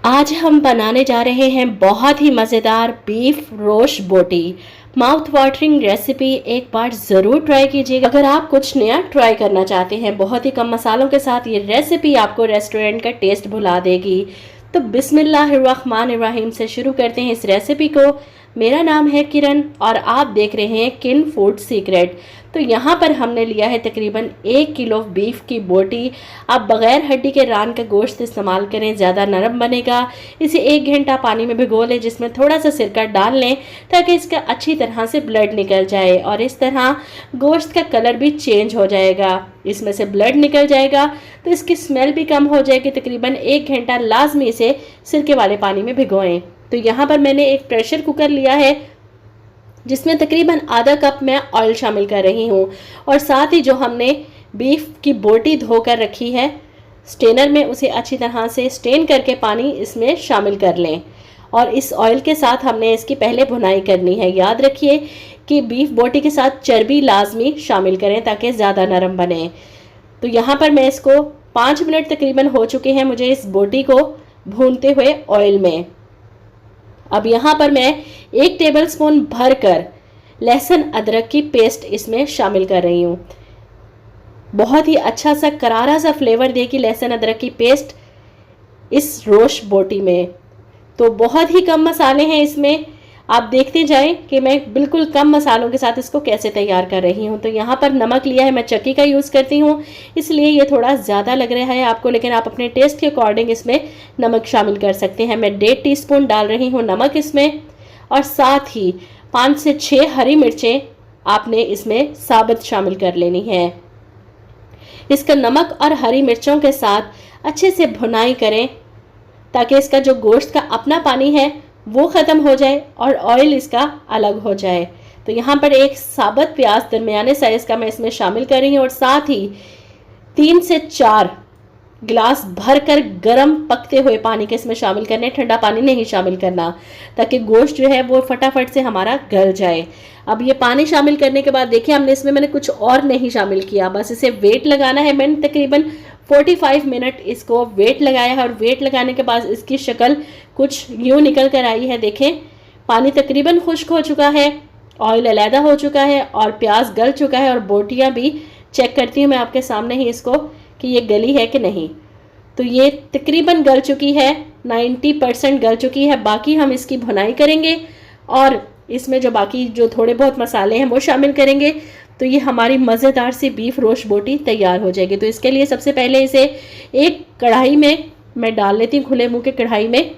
आज हम बनाने जा रहे हैं बहुत ही मज़ेदार बीफ रोस्ट बोटी। माउथ वाटरिंग रेसिपी एक बार ज़रूर ट्राई कीजिएगा। अगर आप कुछ नया ट्राई करना चाहते हैं, बहुत ही कम मसालों के साथ ये रेसिपी आपको रेस्टोरेंट का टेस्ट भुला देगी। तो बिस्मिल्लाहिर्रहमानिर्रहीम से शुरू करते हैं इस रेसिपी को। मेरा नाम है किरण और आप देख रहे हैं किन फूड सीक्रेट। तो यहाँ पर हमने लिया है तकरीबन 1 किलो बीफ की बोटी। आप बग़ैर हड्डी के रान का गोश्त इस्तेमाल करें, ज़्यादा नरम बनेगा। इसे 1 घंटा पानी में भिगो लें, जिसमें थोड़ा सा सिरका डाल लें ताकि इसका अच्छी तरह से ब्लड निकल जाए और इस तरह गोश्त का कलर भी चेंज हो जाएगा। इसमें से ब्लड निकल जाएगा तो इसकी स्मेल भी कम हो जाएगी। तकरीबन 1 घंटा लाजमी इसे सिरके वाले पानी में भिगोएं। तो यहाँ पर मैंने एक प्रेशर कुकर लिया है जिसमें तकरीबन आधा कप मैं ऑयल शामिल कर रही हूँ और साथ ही जो हमने बीफ की बोटी धोकर रखी है स्टेनर में, उसे अच्छी तरह से स्टेन करके पानी इसमें शामिल कर लें और इस ऑयल के साथ हमने इसकी पहले भुनाई करनी है। याद रखिए कि बीफ बोटी के साथ चर्बी लाजमी शामिल करें ताकि ज़्यादा नरम बने। तो यहाँ पर मैं इसको 5 मिनट तकरीबन हो चुके हैं मुझे इस बोटी को भूनते हुए ऑयल में। अब यहाँ पर मैं 1 टेबलस्पून भरकर लहसुन अदरक की पेस्ट इसमें शामिल कर रही हूँ। बहुत ही अच्छा सा करारा सा फ्लेवर देगी लहसुन अदरक की पेस्ट इस रोस्ट बोटी में। तो बहुत ही कम मसाले हैं इसमें, आप देखते जाएं कि मैं बिल्कुल कम मसालों के साथ इसको कैसे तैयार कर रही हूँ। तो यहाँ पर नमक लिया है, मैं चक्की का यूज़ करती हूँ इसलिए ये थोड़ा ज़्यादा लग रहा है आपको, लेकिन आप अपने टेस्ट के अकॉर्डिंग इसमें नमक शामिल कर सकते हैं। मैं 1.5 टीस्पून डाल रही हूँ नमक इसमें और साथ ही 5 से 6 हरी मिर्चें आपने इसमें साबुत शामिल कर लेनी है। इसका नमक और हरी मिर्चों के साथ अच्छे से भुनाई करें ताकि इसका जो गोश्त का अपना पानी है वो ख़त्म हो जाए और ऑयल इसका अलग हो जाए। तो यहाँ पर एक साबुत प्याज दरमियाने साइज़ का मैं इसमें शामिल कर रही हूँ और साथ ही 3 से 4 गिलास भरकर गरम पकते हुए पानी के इसमें शामिल करने, ठंडा पानी नहीं शामिल करना ताकि गोश्त जो है वो फटाफट से हमारा गल जाए। अब ये पानी शामिल करने के बाद देखिए मैंने कुछ और नहीं शामिल किया, बस इसे वेट लगाना है। मैंने तकरीबन 45 मिनट इसको वेट लगाया है और वेट लगाने के बाद इसकी शक्ल कुछ यूँ निकल कर आई है। देखें पानी तकरीबन खुश्क हो चुका है, ऑयल अलहदा हो चुका है और प्याज गल चुका है और बोटियाँ भी चेक करती हूँ मैं आपके सामने ही इसको कि ये गली है कि नहीं। तो ये तकरीबन गल चुकी है, 90% गल चुकी है। बाकी हम इसकी भुनाई करेंगे और इसमें जो बाकी जो थोड़े बहुत मसाले हैं वो शामिल करेंगे। तो ये हमारी मज़ेदार सी बीफ रोस्ट बोटी तैयार हो जाएगी। तो इसके लिए सबसे पहले इसे एक कढ़ाई में मैं डाल लेती हूँ, खुले मुँह के कढ़ाई में।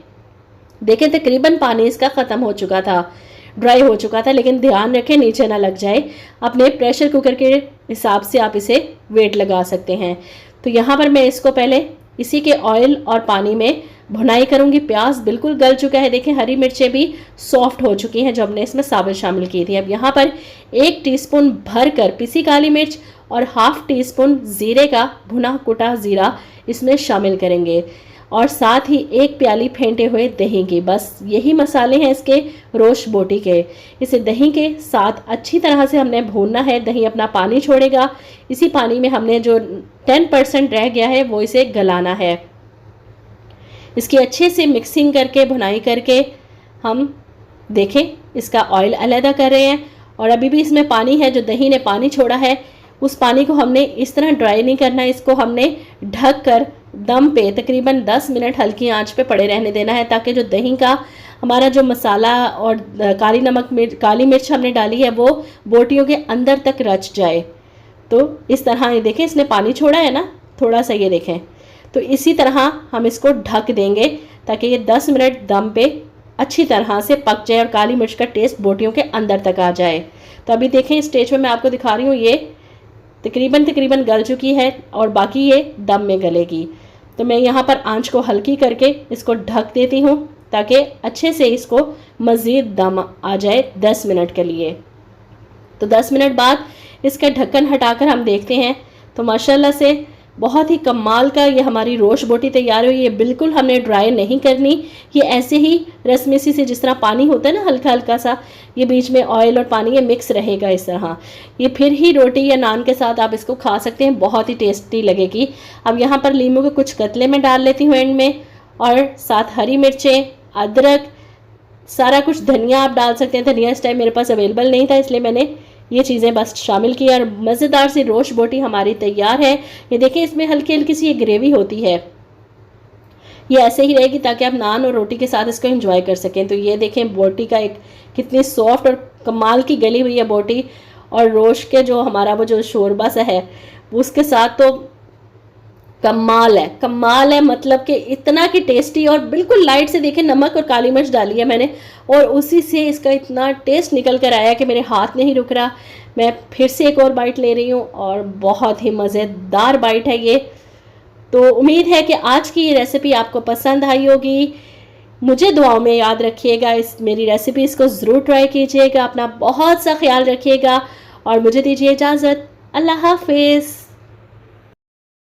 देखें तकरीबन पानी इसका ख़त्म हो चुका था, ड्राई हो चुका था, लेकिन ध्यान रखें नीचे ना लग जाए। अपने प्रेशर कुकर के हिसाब से आप इसे वेट लगा सकते हैं। तो यहाँ पर मैं इसको पहले इसी के ऑयल और पानी में भुनाई करूँगी। प्याज बिल्कुल गल चुका है, देखें हरी मिर्चें भी सॉफ्ट हो चुकी हैं जो हमने इसमें साबुत शामिल की थी। अब यहाँ पर 1 टीस्पून भरकर पिसी काली मिर्च और ½ टीस्पून ज़ीरे का भुना कुटा ज़ीरा इसमें शामिल करेंगे और साथ ही 1 प्याली फेंटे हुए दही की। बस यही मसाले हैं इसके रोस्ट बोटी के। इसे दही के साथ अच्छी तरह से हमने भूनना है। दही अपना पानी छोड़ेगा, इसी पानी में हमने जो 10% रह गया है वो इसे गलाना है। इसकी अच्छे से मिक्सिंग करके भुनाई करके हम देखें इसका ऑयल अलहदा कर रहे हैं और अभी भी इसमें पानी है, जो दही ने पानी छोड़ा है उस पानी को हमने इस तरह ड्राई नहीं करना है। इसको हमने ढक कर दम पे तकरीबन 10 मिनट हल्की आंच पे पड़े रहने देना है ताकि जो दही का हमारा जो मसाला और काली मिर्च हमने डाली है वो बोटियों के अंदर तक रच जाए। तो इस तरह ये देखें इसने पानी छोड़ा है ना थोड़ा सा, ये देखें। तो इसी तरह हम इसको ढक देंगे ताकि ये 10 मिनट दम पे अच्छी तरह से पक जाए और काली मिर्च का टेस्ट बोटियों के अंदर तक आ जाए। तो अभी देखें इस स्टेज पे मैं आपको दिखा रही हूँ ये तकरीबन गल चुकी है और बाकी ये दम में गलेगी। तो मैं यहाँ पर आंच को हल्की करके इसको ढक देती हूँ ताकि अच्छे से इसको मज़ीद दम आ जाए 10 मिनट के लिए। तो 10 मिनट बाद इसका ढक्कन हटाकर हम देखते हैं तो माशाल्लाह से बहुत ही कमाल का ये हमारी रोस्ट बोटी तैयार हुई। ये बिल्कुल हमने ड्राई नहीं करनी, ये ऐसे ही रस्मी सी से जिस तरह पानी होता है ना हल्का हल्का सा, ये बीच में ऑयल और पानी ये मिक्स रहेगा इस तरह। ये फिर ही रोटी या नान के साथ आप इसको खा सकते हैं, बहुत ही टेस्टी लगेगी। अब यहाँ पर लीमू के कुछ कतले मैं डाल लेती हूँ एंड में और साथ हरी मिर्चें, अदरक, सारा कुछ, धनिया आप डाल सकते हैं। धनिया इस टाइम मेरे पास अवेलेबल नहीं था, इसलिए मैंने ये चीज़ें बस शामिल की और मज़ेदार सी रोश बोटी हमारी तैयार है। ये देखें, इसमें हल्की हल्की सी ये ग्रेवी होती है, ये ऐसे ही रहेगी ताकि आप नान और रोटी के साथ इसको एंजॉय कर सकें। तो ये देखें बोटी का एक कितनी सॉफ्ट और कमाल की गली हुई है बोटी, और रोश के जो हमारा वो जो शोरबा सा है उसके साथ तो कमाल है, मतलब कि इतना कि टेस्टी। और बिल्कुल लाइट से देखें, नमक और काली मिर्च डाली है मैंने, और उसी से इसका इतना टेस्ट निकल कर आया कि मेरे हाथ नहीं रुक रहा। मैं फिर से एक और बाइट ले रही हूँ, और बहुत ही मज़ेदार बाइट है ये। तो उम्मीद है कि आज की ये रेसिपी आपको पसंद आई होगी। मुझे दुआओं में याद रखिएगा, इस मेरी रेसिपीज़ को ज़रूर ट्राई कीजिएगा। अपना बहुत सा ख्याल रखिएगा और मुझे दीजिए इजाज़त। अल्लाह हाफिज़।